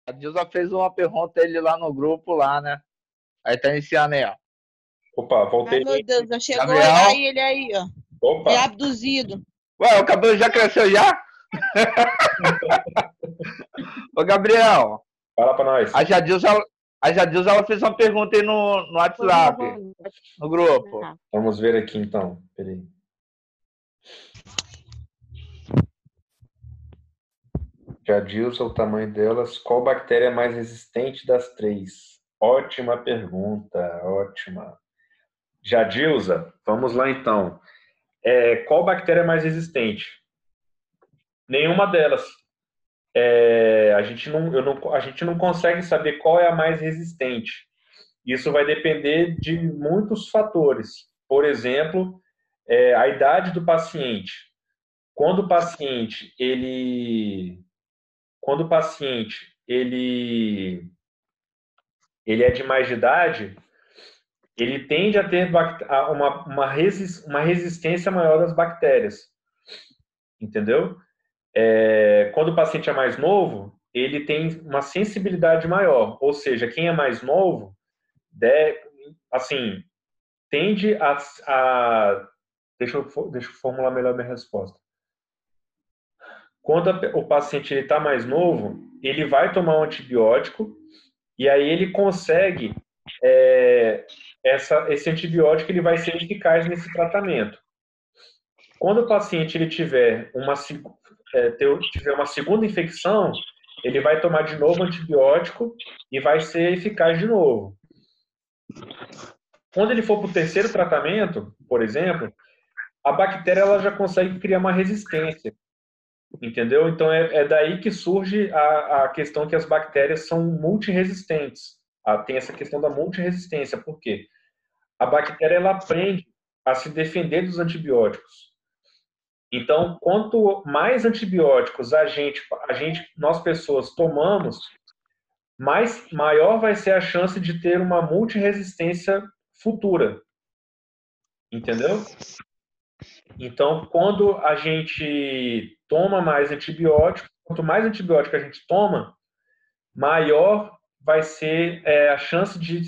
A Dilza fez uma pergunta ele lá no grupo lá, né? Aí tá iniciando aí, ó. Opa, Ai, voltei. meu Deus, já chegou Gabriel. aí ele aí, ó. Opa, É abduzido. Ué, o cabelo já cresceu já? Ô, Gabriel, fala pra nós. a Jadilza, a Jadilza ela fez uma pergunta aí no WhatsApp, no grupo. Vamos ver aqui então. Peraí. Jadilson, o tamanho delas. Qual bactéria é mais resistente das três? Ótima pergunta, ótima. Jadilza, vamos lá então. Qual bactéria é mais resistente? Nenhuma delas. A gente não consegue saber qual é a mais resistente. Isso vai depender de muitos fatores. Por exemplo, a idade do paciente. Quando o paciente ele é de mais de idade, ele tende a ter uma resistência maior das bactérias, entendeu? Quando o paciente é mais novo, ele tem uma sensibilidade maior, ou seja, quem é mais novo, assim, tende a deixa eu formular melhor minha resposta. Quando o paciente está mais novo, ele vai tomar um antibiótico e aí ele consegue esse antibiótico ele vai ser eficaz nesse tratamento. Quando o paciente ele tiver uma segunda infecção, ele vai tomar de novo antibiótico e vai ser eficaz de novo. Quando ele for para o terceiro tratamento, por exemplo, a bactéria ela já consegue criar uma resistência, entendeu? Então é daí que surge a questão que as bactérias são multiresistentes. Tem essa questão da multiresistência. Por quê? A bactéria ela aprende a se defender dos antibióticos. Então, quanto mais antibióticos nós pessoas tomamos, maior vai ser a chance de ter uma multiresistência futura. Entendeu? Então, quando a gente toma mais antibiótico, quanto mais antibiótico a gente toma, maior vai ser a chance de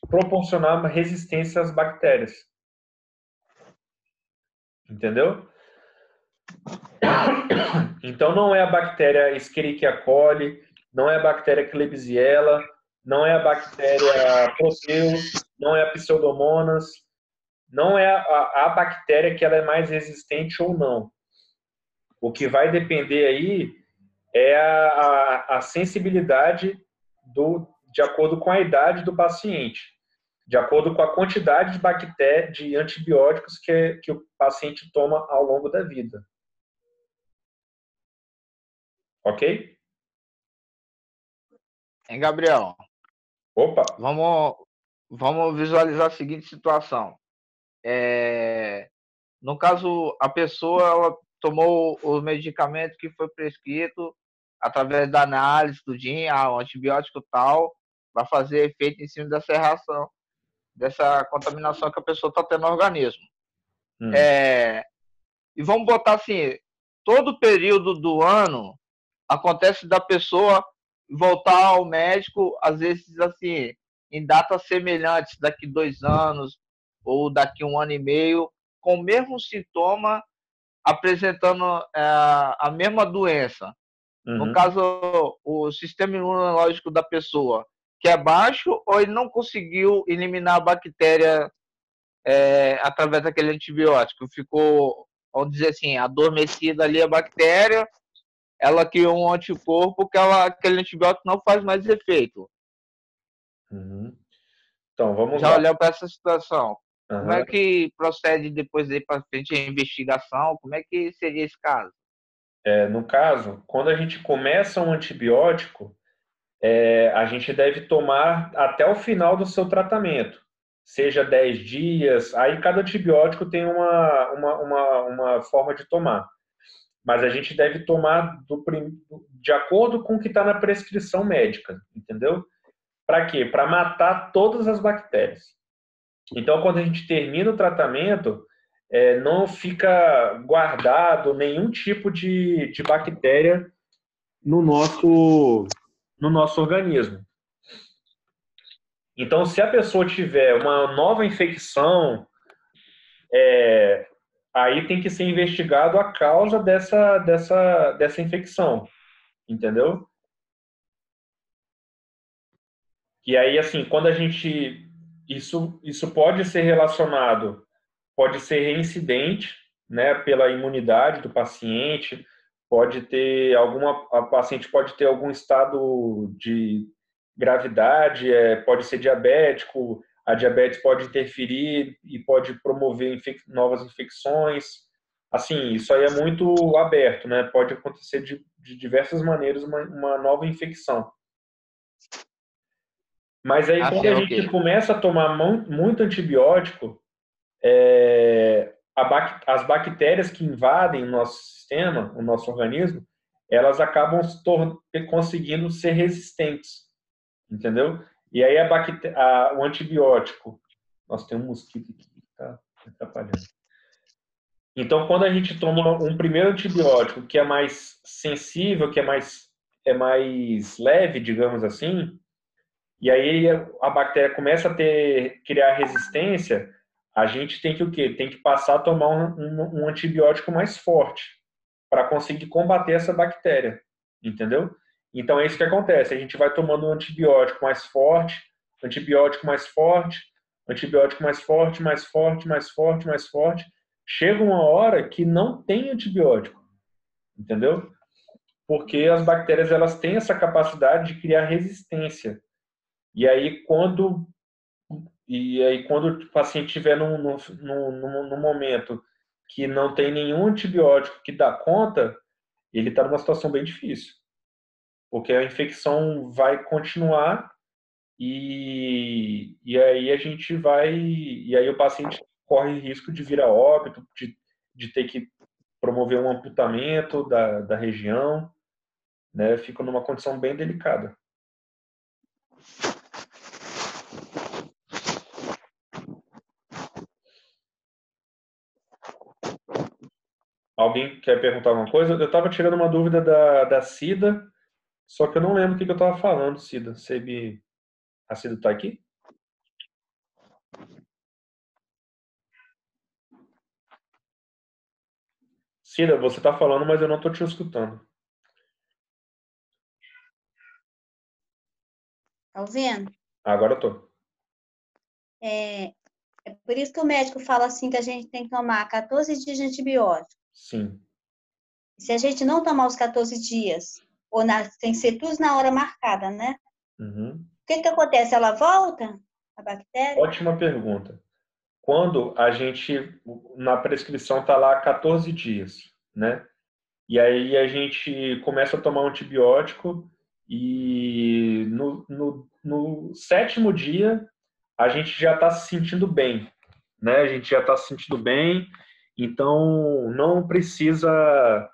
proporcionar uma resistência às bactérias. Entendeu? Então, não é a bactéria Escherichia coli, não é a bactéria Klebsiella, não é a bactéria Proteus, não é a Pseudomonas, não é a bactéria que ela é mais resistente ou não. O que vai depender aí é a sensibilidade de acordo com a idade do paciente, de acordo com a quantidade de bactérias, de antibióticos que o paciente toma ao longo da vida. Ok? Hein, Gabriel? Opa! Vamos visualizar a seguinte situação. No caso, a pessoa ela tomou o medicamento que foi prescrito através da análise do DIN, o antibiótico tal, vai fazer efeito em cima dessa reação, dessa contaminação que a pessoa está tendo no organismo. E vamos botar assim, todo período do ano acontece da pessoa voltar ao médico, às vezes assim, em datas semelhantes, daqui 2 anos ou daqui 1 ano e meio, com o mesmo sintoma, apresentando a mesma doença. No caso, o sistema imunológico da pessoa, que é baixo, ou ele não conseguiu eliminar a bactéria através daquele antibiótico. Ficou, vamos dizer assim, adormecida ali a bactéria, ela criou um anticorpo que aquele antibiótico não faz mais efeito. Então, vamos Já lá. olhando para essa situação, como é que procede depois daí para frente a investigação? Como é que seria esse caso? No caso, quando a gente começa um antibiótico, a gente deve tomar até o final do seu tratamento, seja 10 dias, aí cada antibiótico tem uma forma de tomar. Mas a gente deve tomar de acordo com o que está na prescrição médica, entendeu? Para quê? Para matar todas as bactérias. Então, quando a gente termina o tratamento, não fica guardado nenhum tipo de bactéria no nosso organismo. Então, se a pessoa tiver uma nova infecção, aí tem que ser investigado a causa dessa infecção, entendeu? E aí, assim, quando a gente... Isso pode ser relacionado, pode ser reincidente, né, pela imunidade do paciente, a paciente pode ter algum estado de gravidade, pode ser diabético, a diabetes pode interferir e pode promover novas infecções. Assim, isso aí é muito aberto, né? Pode acontecer de diversas maneiras uma nova infecção. Mas aí, quando a gente começa a tomar muito antibiótico, as bactérias que invadem o nosso sistema, o nosso organismo, elas acabam conseguindo ser resistentes, entendeu? E aí o antibiótico... Nossa, tem um mosquito aqui que está atrapalhando. Então, quando a gente toma um primeiro antibiótico que é mais sensível, que é mais leve, digamos assim, e aí a bactéria começa a criar resistência, a gente tem que o quê? Tem que passar a tomar um antibiótico mais forte para conseguir combater essa bactéria, entendeu? Então é isso que acontece, a gente vai tomando um antibiótico mais forte, antibiótico mais forte, antibiótico mais forte, mais forte, mais forte, mais forte. Chega uma hora que não tem antibiótico, entendeu? Porque as bactérias elas têm essa capacidade de criar resistência. E aí, quando o paciente estiver num momento que não tem nenhum antibiótico que dá conta, ele está numa situação bem difícil. Porque a infecção vai continuar e aí e aí o paciente corre risco de vir a óbito, de ter que promover um amputamento da região, né? Fica numa condição bem delicada. Alguém quer perguntar alguma coisa? Eu estava tirando uma dúvida da Cida, só que eu não lembro o que eu estava falando, Cida. A Cida está aqui? Cida, você está falando, mas eu não estou te escutando. Tá ouvindo? Agora eu estou. É por isso que o médico fala assim que a gente tem que tomar 14 dias de antibiótico. Sim. Se a gente não tomar os 14 dias, tem que ser tudo na hora marcada, né? Uhum. O que acontece? Ela volta, a bactéria? Ótima pergunta. Quando na prescrição está lá 14 dias, né? E aí a gente começa a tomar um antibiótico e no 7º dia a gente já está se sentindo bem, né? A gente já está se sentindo bem, então não precisa...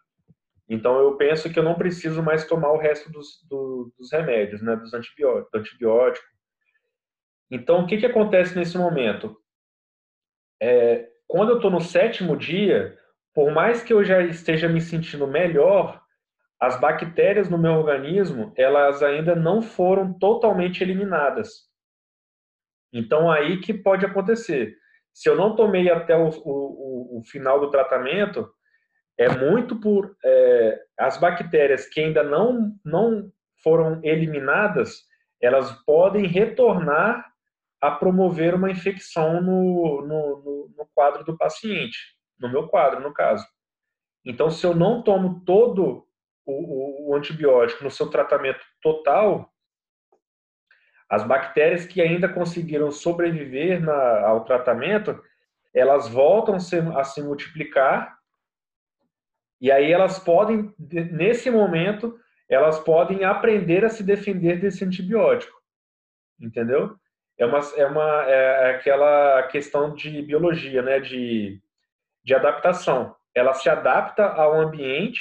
Então eu penso que eu não preciso mais tomar o resto dos remédios, né? Do antibiótico. Então o que acontece nesse momento? Quando eu estou no 7º dia, por mais que eu já esteja me sentindo melhor, as bactérias no meu organismo, elas ainda não foram totalmente eliminadas. Então, aí que pode acontecer. Se eu não tomei até o final do tratamento, é muito por... as bactérias que ainda não foram eliminadas, elas podem retornar a promover uma infecção no quadro do paciente, no meu quadro, no caso. Então, se eu não tomo todo o antibiótico no seu tratamento total, as bactérias que ainda conseguiram sobreviver ao tratamento, elas voltam a se multiplicar e aí elas podem, nesse momento, elas podem aprender a se defender desse antibiótico. Entendeu? É aquela questão de biologia, né? De adaptação. Ela se adapta ao ambiente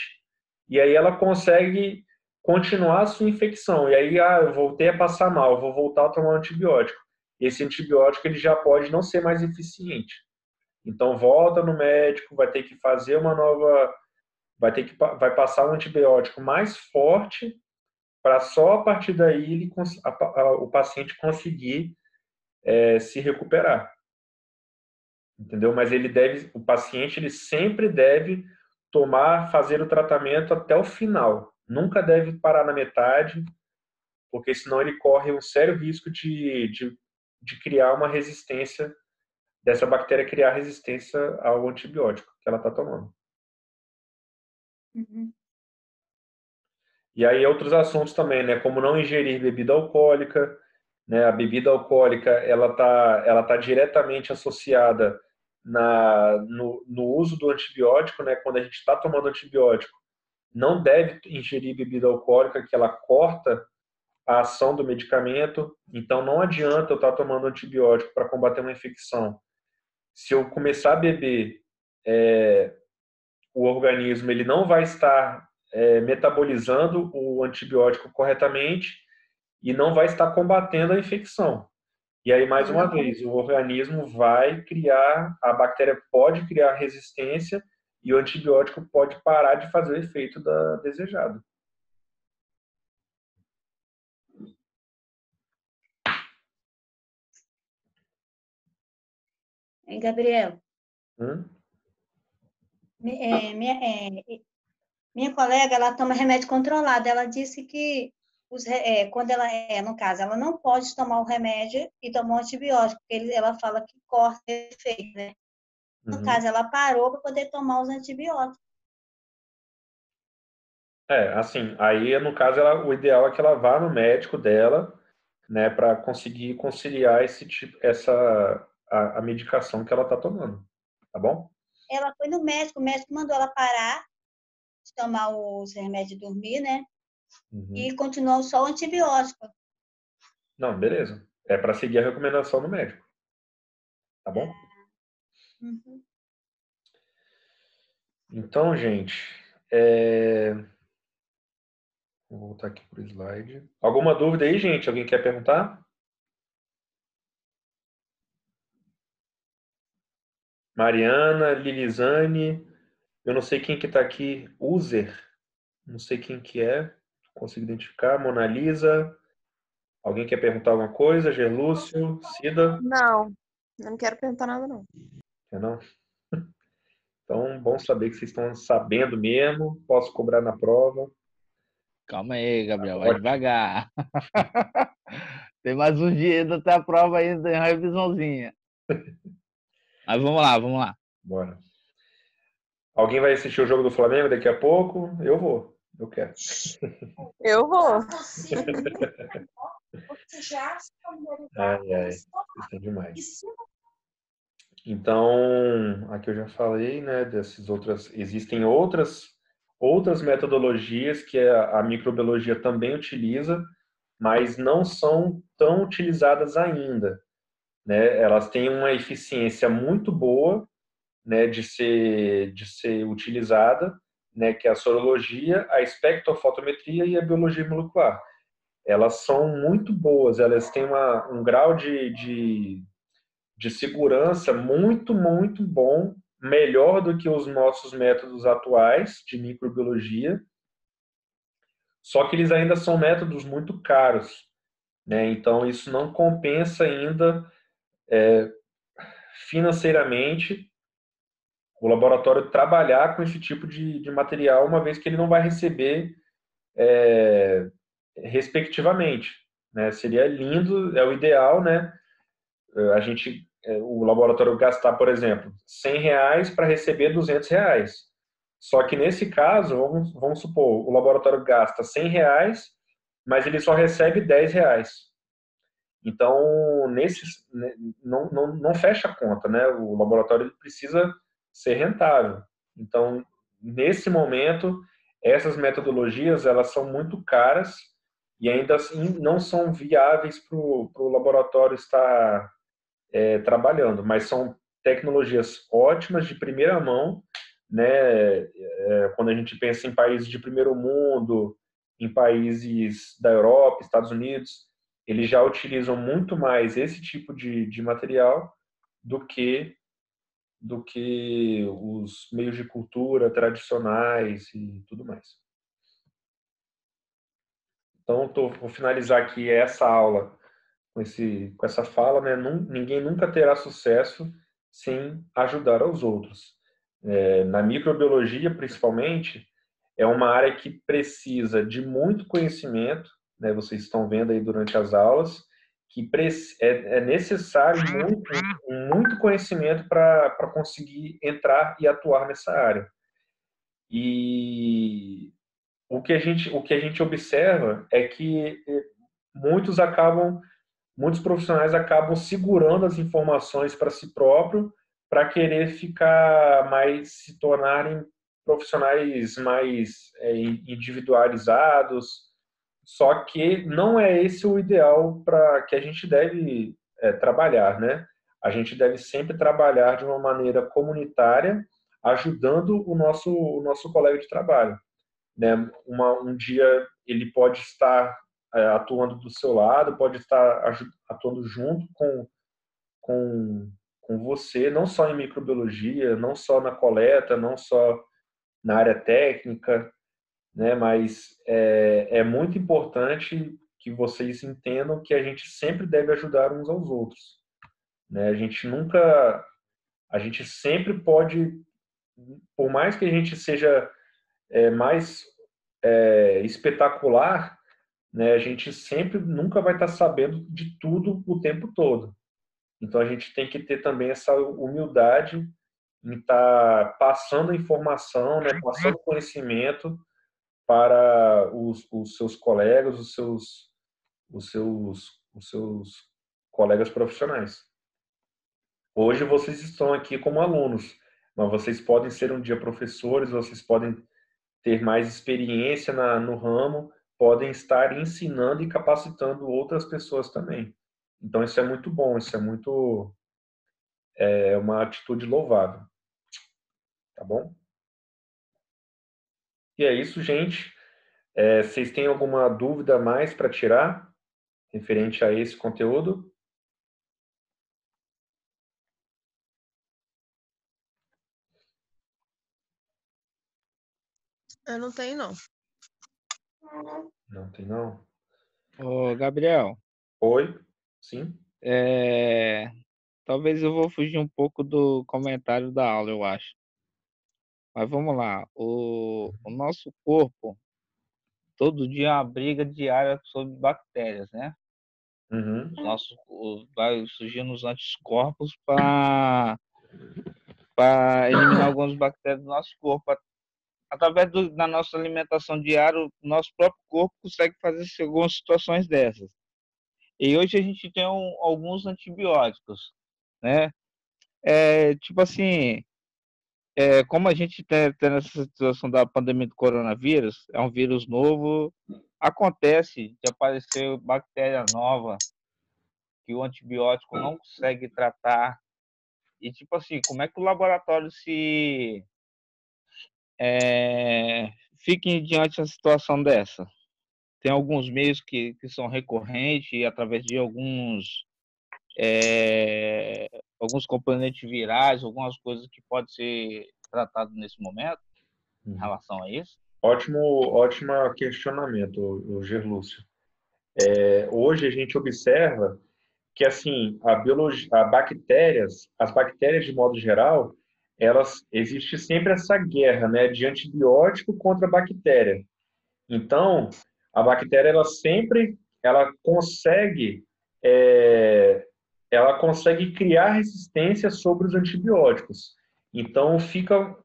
e aí ela consegue continuar a sua infecção. E aí, eu voltei a passar mal, vou voltar a tomar um antibiótico. Esse antibiótico ele já pode não ser mais eficiente. Então, volta no médico, vai ter que fazer uma nova vai passar um antibiótico mais forte para só a partir daí o paciente conseguir se recuperar. Entendeu? Mas o paciente ele sempre deve fazer o tratamento até o final. Nunca deve parar na metade, porque senão ele corre um sério risco de criar uma resistência, dessa bactéria criar resistência ao antibiótico que ela está tomando. Uhum. E aí outros assuntos também, né? Como não ingerir bebida alcoólica, né? A bebida alcoólica ela tá diretamente associada no uso do antibiótico, né? Quando a gente está tomando antibiótico, não deve ingerir bebida alcoólica, que ela corta a ação do medicamento. Então não adianta eu estar tomando antibiótico para combater uma infecção. Se eu começar a beber, o organismo ele não vai estar metabolizando o antibiótico corretamente e não vai estar combatendo a infecção. E aí, mais uma vez, o organismo a bactéria pode criar resistência e o antibiótico pode parar de fazer o efeito desejado. Hein, Gabriel? Hum? Minha colega, ela toma remédio controlado. Ela disse que quando ela no caso, ela não pode tomar o remédio e tomar um antibiótico, porque ela fala que corta o efeito, né? No caso, ela parou para poder tomar os antibióticos. Assim, aí no caso o ideal é que ela vá no médico dela, né, para conseguir conciliar a medicação que ela está tomando, tá bom? Ela foi no médico, o médico mandou ela parar de tomar os remédios de dormir, né? E continuou só o antibiótico. Não, beleza. É para seguir a recomendação do médico, tá bom? Uhum. Então, gente, vou voltar aqui para o slide. Alguma dúvida aí, gente? Alguém quer perguntar? Mariana, Lilizane, eu não sei quem que está aqui, User, não sei quem que é, não consigo identificar, Mona Lisa, alguém quer perguntar alguma coisa? Gerlúcio, Cida? Não, eu não quero perguntar nada, não. Quer não? Então, bom saber que vocês estão sabendo mesmo, posso cobrar na prova. Calma aí, Gabriel, vai Ótimo. devagar. Tem mais uns dias até a prova ainda, tem uma revisãozinha. Mas vamos lá, vamos lá. Bora. Alguém vai assistir o jogo do Flamengo daqui a pouco? Eu vou. Eu quero. Eu vou. Ai, isso é demais. Então, aqui eu já falei, né, existem outras metodologias que a microbiologia também utiliza, mas não são tão utilizadas ainda, né? Elas têm uma eficiência muito boa, né, de ser utilizada, né, que é a sorologia, a espectrofotometria e a biologia molecular. Elas são muito boas, elas têm um grau de segurança muito, muito bom, melhor do que os nossos métodos atuais de microbiologia, só que eles ainda são métodos muito caros, né? Então, isso não compensa ainda financeiramente o laboratório trabalhar com esse tipo de material, uma vez que ele não vai receber respectivamente, né? Seria lindo, é o ideal, né? O laboratório gastar, por exemplo, R$100 para receber R$200. Só que nesse caso, vamos supor, o laboratório gasta R$100, mas ele só recebe R$10. Então, não fecha a conta, né? O laboratório precisa ser rentável. Então, nesse momento, essas metodologias elas são muito caras e ainda assim não são viáveis para o laboratório estar trabalhando, mas são tecnologias ótimas, de primeira mão, né? Quando a gente pensa em países de primeiro mundo, em países da Europa, Estados Unidos, eles já utilizam muito mais esse tipo de material do que do que os meios de cultura tradicionais e tudo mais. Então, vou finalizar aqui essa aula com essa fala, né? Ninguém nunca terá sucesso sem ajudar aos outros. Na microbiologia, principalmente, é uma área que precisa de muito conhecimento, né? Vocês estão vendo aí durante as aulas, que é necessário muito conhecimento para conseguir entrar e atuar nessa área. E o que a gente observa é que muitos profissionais acabam segurando as informações para si próprio para querer se tornarem profissionais mais individualizados. Só que não é esse o ideal para que a gente deve trabalhar, né? A gente deve sempre trabalhar de uma maneira comunitária, ajudando o nosso colega de trabalho, né? Um dia ele pode estar atuando do seu lado, pode estar atuando junto com, com você, não só em microbiologia, não só na coleta, não só na área técnica, né? Mas é muito importante que vocês entendam que a gente sempre deve ajudar uns aos outros, né? A gente sempre pode, por mais que a gente seja mais espetacular, né? A gente sempre nunca vai estar sabendo de tudo o tempo todo. Então a gente tem que ter também essa humildade em estar passando informação, né? Passando conhecimento para os seus colegas, os seus colegas profissionais. Hoje vocês estão aqui como alunos, mas vocês podem ser um dia professores, vocês podem ter mais experiência no ramo, podem estar ensinando e capacitando outras pessoas também. Então isso é muito bom, isso é uma atitude louvável, tá bom? E é isso, gente. Vocês têm alguma dúvida a mais para tirar referente a esse conteúdo? Eu não tenho, não. Não tem, não? Ô, Gabriel, Oi? Sim? talvez eu vou fugir um pouco do comentário da aula, eu acho. Mas vamos lá. O nosso corpo, todo dia é uma briga diária sobre bactérias, né? Uhum. Vai surgindo os anticorpos para eliminar algumas bactérias do nosso corpo. Através da nossa alimentação diária, o nosso próprio corpo consegue fazer algumas situações dessas. E hoje a gente tem alguns antibióticos, né? Tipo assim, como a gente tem essa situação da pandemia do coronavírus, é um vírus novo, acontece de aparecer bactéria nova que o antibiótico não consegue tratar. E tipo assim, como é que o laboratório fica diante de uma situação dessa? Tem alguns meios que são recorrentes e através de alguns componentes virais, algumas coisas que podem ser tratadas nesse momento em relação a isso. Ótimo questionamento, o Gerlúcio. Hoje a gente observa que assim as bactérias de modo geral, elas existe sempre essa guerra, né, de antibiótico contra bactéria. Então, a bactéria ela consegue é, ela consegue criar resistência sobre os antibióticos. Então, fica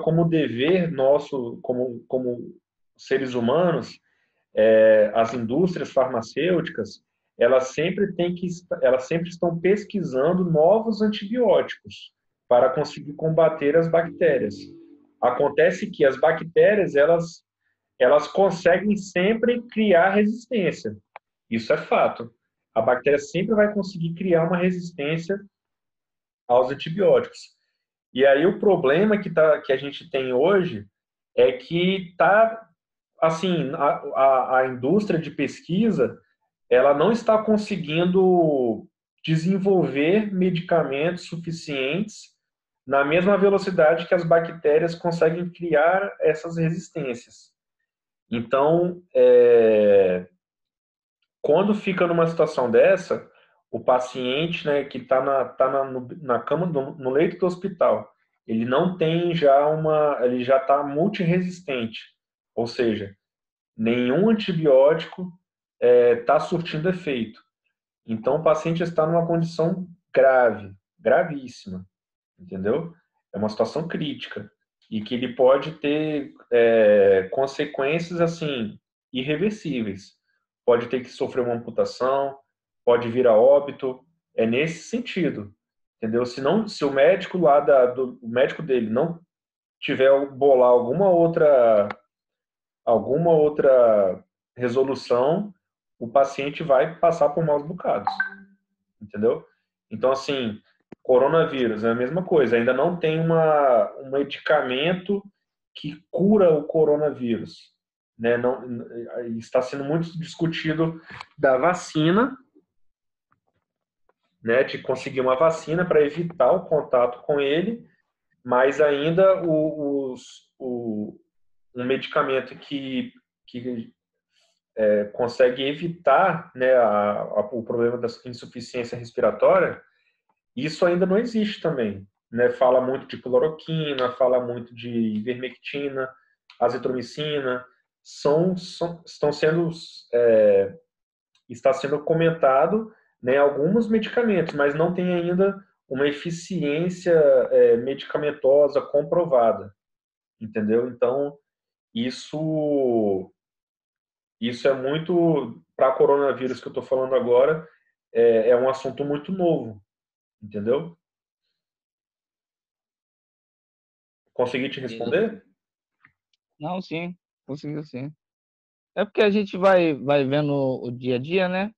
como dever nosso, como seres humanos, as indústrias farmacêuticas, elas sempre estão pesquisando novos antibióticos para conseguir combater as bactérias. Acontece que as bactérias, elas conseguem sempre criar resistência. Isso é fato. A bactéria sempre vai conseguir criar uma resistência aos antibióticos. E aí o problema que a gente tem hoje é que assim, a indústria de pesquisa, ela não está conseguindo desenvolver medicamentos suficientes na mesma velocidade que as bactérias conseguem criar essas resistências. Então, quando fica numa situação dessa, o paciente, né, que está na cama, no leito do hospital, ele não tem ele já está multiresistente, ou seja, nenhum antibiótico está surtindo efeito. Então, o paciente está numa condição grave, gravíssima, entendeu? É uma situação crítica e que ele pode ter consequências assim irreversíveis. Pode ter que sofrer uma amputação, pode vir a óbito. É nesse sentido, entendeu? Se o médico o médico dele não tiver bolar alguma outra resolução, o paciente vai passar por maus bocados, entendeu? Então, assim, coronavírus é a mesma coisa, ainda não tem um medicamento que cura o coronavírus, né? Não, está sendo muito discutido da vacina, né? De conseguir uma vacina para evitar o contato com ele, mas ainda um medicamento que consegue evitar, né, o problema da insuficiência respiratória, isso ainda não existe também. Né? Fala muito de cloroquina, fala muito de ivermectina, azitromicina, está sendo comentado, né, alguns medicamentos, mas não tem ainda uma eficiência medicamentosa comprovada, entendeu? Então, isso é muito, para coronavírus que eu estou falando agora, é um assunto muito novo, entendeu? Consegui te responder? Não, sim, conseguiu sim. É porque a gente vai vendo o dia a dia, né?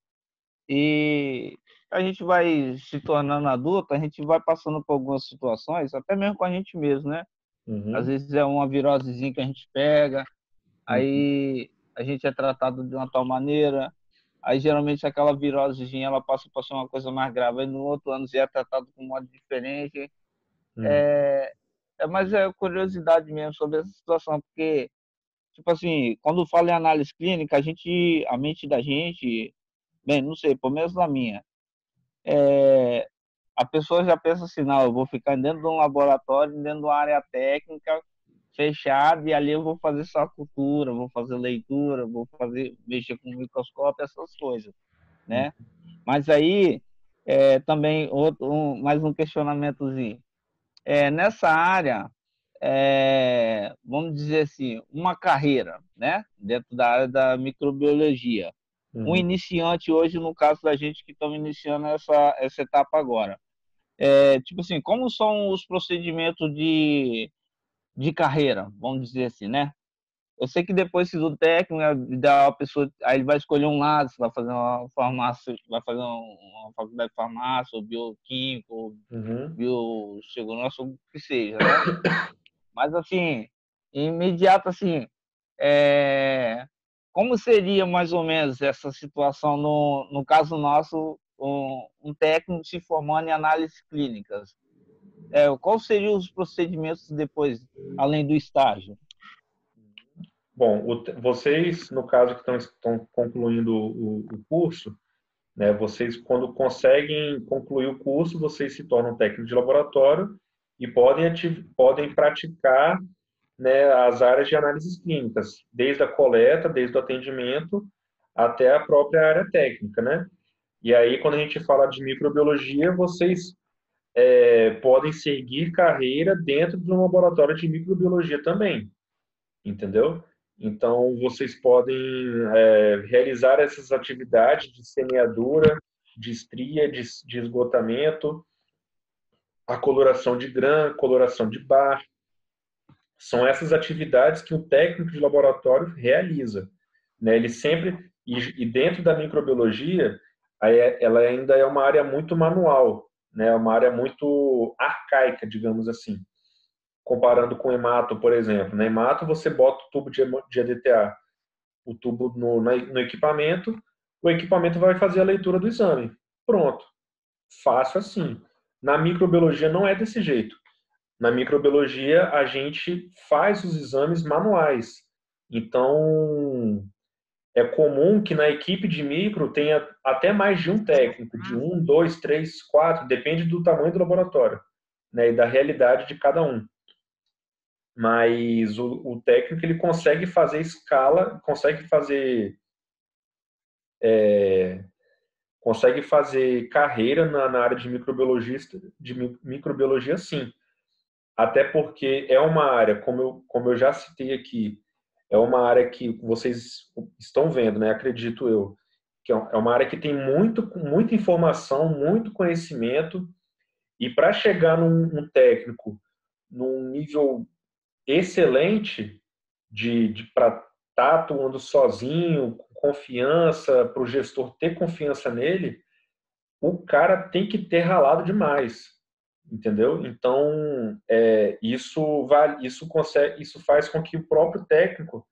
E a gente vai se tornando adulto, a gente vai passando por algumas situações, até mesmo com a gente mesmo, né? Às Uhum. vezes é uma virosezinha que a gente pega, aí a gente é tratado de uma tal maneira, aí geralmente aquela virosezinha ela passa a ser uma coisa mais grave, aí no outro ano já é tratado de um modo diferente. Uhum. Mas é curiosidade mesmo sobre essa situação, porque, tipo assim, quando fala em análise clínica, a mente da gente, bem, não sei, pelo menos na minha, a pessoa já pensa assim, não, eu vou ficar dentro de um laboratório, dentro de uma área técnica fechada, e ali eu vou fazer só cultura, vou fazer leitura, mexer com microscópio, essas coisas, né? Mas aí, também, mais um questionamentozinho. Nessa área, vamos dizer assim, uma carreira, né? Dentro da área da microbiologia. Um Uhum. iniciante hoje, no caso da gente que estamos iniciando essa etapa agora. Tipo assim, como são os procedimentos de carreira, vamos dizer assim, né? Eu sei que depois do técnico, a pessoa, aí ele vai escolher um lado, se vai fazer uma farmácia, vai fazer uma faculdade de farmácia, ou bioquímico, ou Uhum. biossegurança, ou o que seja, né? Mas, assim, imediato, assim, como seria mais ou menos essa situação, no caso nosso, um técnico se formando em análises clínicas? Quais seriam os procedimentos depois, além do estágio? Bom, vocês, no caso que estão concluindo o curso, né, vocês, quando conseguem concluir o curso, vocês se tornam técnicos de laboratório e podem praticar, né, as áreas de análises clínicas, desde a coleta, desde o atendimento, até a própria área técnica, né? E aí, quando a gente fala de microbiologia, vocês podem seguir carreira dentro de um laboratório de microbiologia também, entendeu? Então, vocês podem realizar essas atividades de semeadura, de estria, de esgotamento, a coloração de grã, coloração de bar. São essas atividades que o técnico de laboratório realiza, né? Ele sempre, e dentro da microbiologia, ela ainda é uma área muito manual, né? Uma área muito arcaica, digamos assim. Comparando com hemato, por exemplo. Na hemato, você bota o tubo de EDTA, o tubo no equipamento, o equipamento vai fazer a leitura do exame. Pronto. fácil assim. Na microbiologia não é desse jeito. Na microbiologia, a gente faz os exames manuais. Então, é comum que na equipe de micro tenha até mais de um técnico, de um, dois, três, quatro, depende do tamanho do laboratório, né, e da realidade de cada um. Mas o técnico ele consegue fazer escala, consegue fazer carreira na área de microbiologia, sim. Até porque é uma área, como eu já citei aqui, é uma área que vocês estão vendo, né? Acredito eu, que é uma área que tem muita informação, muito conhecimento, e para chegar num técnico num nível excelente para estar atuando sozinho, com confiança, para o gestor ter confiança nele, o cara tem que ter ralado demais, entendeu? Então, isso faz com que o próprio técnico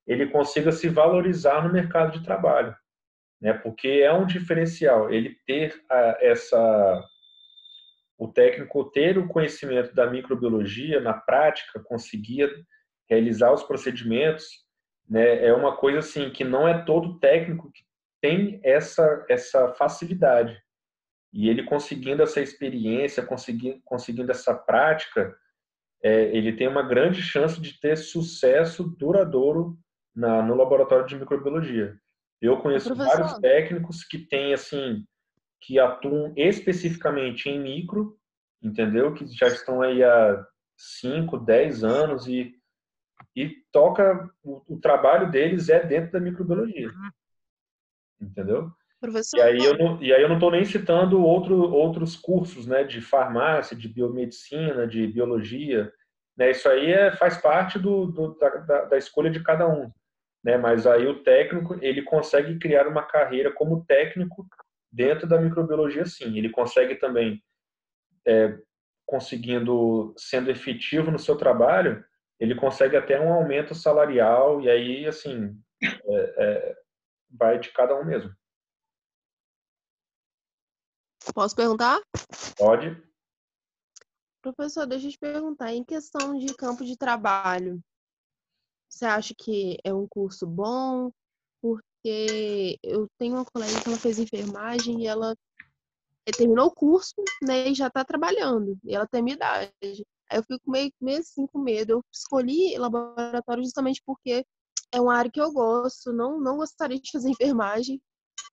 ele consiga se valorizar no mercado de trabalho, né? Porque é um diferencial ele ter o técnico ter o conhecimento da microbiologia na prática, conseguir realizar os procedimentos, né? É uma coisa assim que não é todo técnico que tem essa facilidade. E ele conseguindo essa experiência, conseguindo essa prática, ele tem uma grande chance de ter sucesso duradouro no laboratório de microbiologia. Eu conheço vários Professor, técnicos que têm assim, que atuam especificamente em micro, entendeu? Que já estão aí há 5, 10 anos e o trabalho deles é dentro da microbiologia, entendeu? professor, E aí eu não estou nem citando outros cursos, né, de farmácia, de biomedicina, de biologia, né? Isso aí faz parte da escolha de cada um, né? Mas aí o técnico ele consegue criar uma carreira como técnico dentro da microbiologia, sim. Ele consegue também, sendo efetivo no seu trabalho, ele consegue até um aumento salarial e aí assim vai de cada um mesmo. posso perguntar? Pode. Professor, deixa eu te perguntar, em questão de campo de trabalho, você acha que é um curso bom? Porque eu tenho uma colega que ela fez enfermagem e ela terminou o curso, né, e já está trabalhando. E ela tem minha idade. Aí eu fico meio assim com medo. Eu escolhi laboratório justamente porque é uma área que eu gosto. Não gostaria de fazer enfermagem,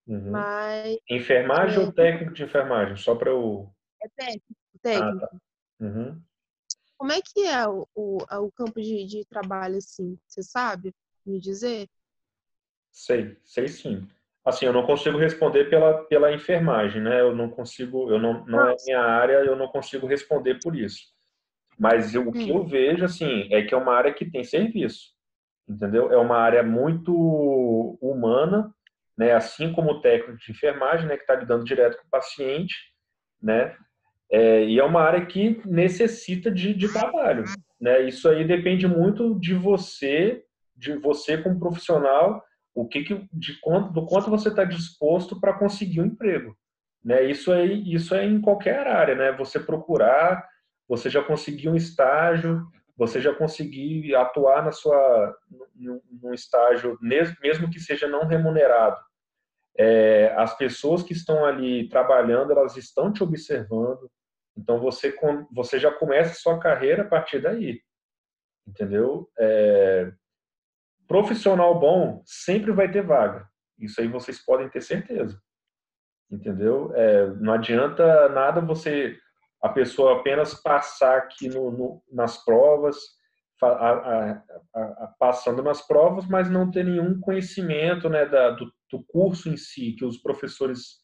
Uhum. mas Enfermagem ou técnico de enfermagem? Só para eu. é técnico, Ah, tá. técnico. Uhum. Como é que é o campo de trabalho, assim? Você sabe me dizer? Sei sim. Assim, eu não consigo responder pela enfermagem, né? Eu não consigo, não é Nossa. minha área, eu não consigo responder por isso. Mas o que eu vejo, assim, é que é uma área que tem serviço, entendeu? É uma área muito humana, né? Assim como o técnico de enfermagem, né? Que está lidando direto com o paciente, né? E é uma área que necessita de trabalho, né? Isso aí depende muito de você como profissional, do quanto você está disposto para conseguir um emprego, né? Isso é em qualquer área, né? Você procurar, você já conseguir um estágio, você já conseguir atuar num estágio, mesmo que seja não remunerado. As pessoas que estão ali trabalhando, elas estão te observando, então você já começa a sua carreira a partir daí, entendeu? Profissional bom sempre vai ter vaga, isso aí vocês podem ter certeza, entendeu? Não adianta nada a pessoa apenas passar aqui nas provas, passando nas provas, mas não ter nenhum conhecimento, né, do curso em si, que os professores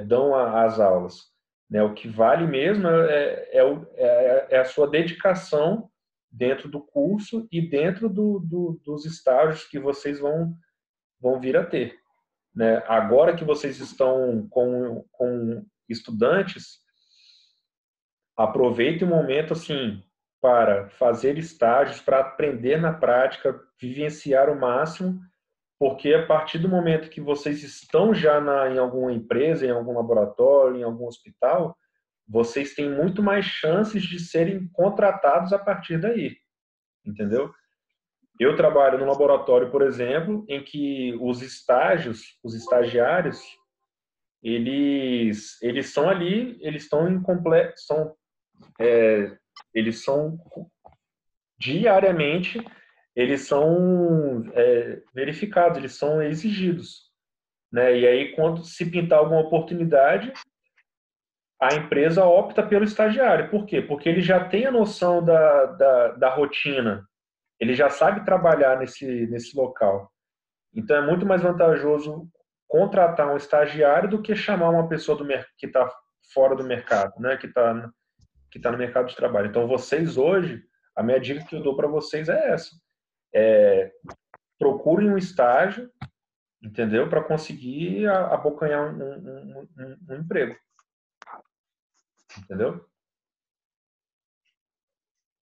dão as aulas. Né? O que vale mesmo é a sua dedicação dentro do curso e dentro dos estágios que vocês vão vir a ter. Né? Agora que vocês estão com estudantes, aproveite o momento assim para fazer estágios, para aprender na prática, vivenciar o máximo, porque a partir do momento que vocês estão já em alguma empresa, em algum laboratório, em algum hospital, vocês têm muito mais chances de serem contratados a partir daí, entendeu? Eu trabalho no laboratório, por exemplo, em que os estagiários, eles são ali, eles estão eles são diariamente, eles são verificados, eles são exigidos, né? E aí, quando se pintar alguma oportunidade, a empresa opta pelo estagiário. Por quê? Porque ele já tem a noção da rotina, ele já sabe trabalhar nesse local. Então, é muito mais vantajoso contratar um estagiário do que chamar uma pessoa que está fora do mercado, né? Que tá no mercado de trabalho. Então, vocês hoje, a minha dica que eu dou para vocês é essa. Procurem um estágio, entendeu? Para conseguir abocanhar um emprego. Entendeu?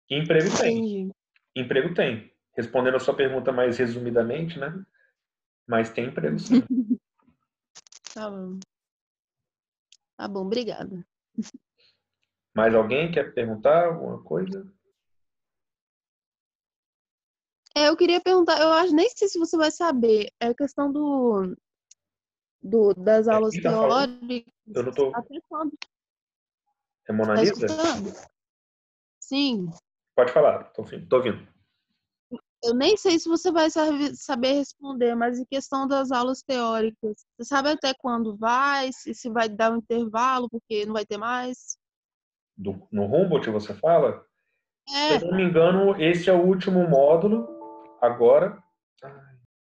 E emprego tem. Entendi. Emprego tem. Respondendo a sua pergunta mais resumidamente, né? Mas tem emprego sim. Tá bom. Tá bom, obrigada. Mais alguém quer perguntar alguma coisa? Eu queria perguntar, eu acho, nem sei se você vai saber, é a questão das aulas Quem tá falando? teóricas. Eu não tô. Até quando? É Mona Tá Lisa? escutando? Sim. Pode falar, tô ouvindo. Eu nem sei se você vai saber responder, mas em questão das aulas teóricas, você sabe até quando vai, se vai dar um intervalo, porque não vai ter mais? No Humboldt você fala? Se É, eu não me engano, esse é o último módulo agora.